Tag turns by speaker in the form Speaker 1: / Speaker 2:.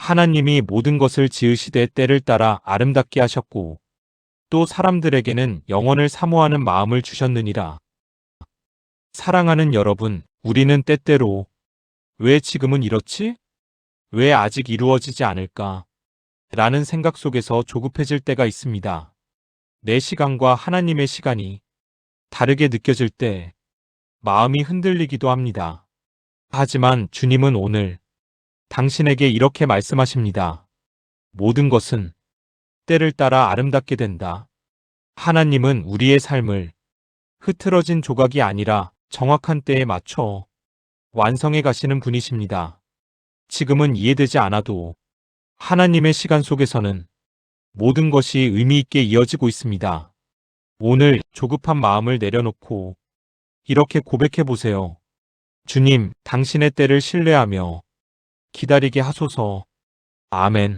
Speaker 1: 하나님이 모든 것을 지으시되 때를 따라 아름답게 하셨고 또 사람들에게는 영원을 사모하는 마음을 주셨느니라. 사랑하는 여러분, 우리는 때때로 왜 지금은 이렇지? 왜 아직 이루어지지 않을까? 라는 생각 속에서 조급해질 때가 있습니다. 내 시간과 하나님의 시간이 다르게 느껴질 때 마음이 흔들리기도 합니다. 하지만 주님은 오늘 당신에게 이렇게 말씀하십니다. 모든 것은 때를 따라 아름답게 된다. 하나님은 우리의 삶을 흐트러진 조각이 아니라 정확한 때에 맞춰 완성해 가시는 분이십니다. 지금은 이해되지 않아도 하나님의 시간 속에서는 모든 것이 의미 있게 이어지고 있습니다. 오늘 조급한 마음을 내려놓고 이렇게 고백해 보세요. 주님, 당신의 때를 신뢰하며 기다리게 하소서. 아멘.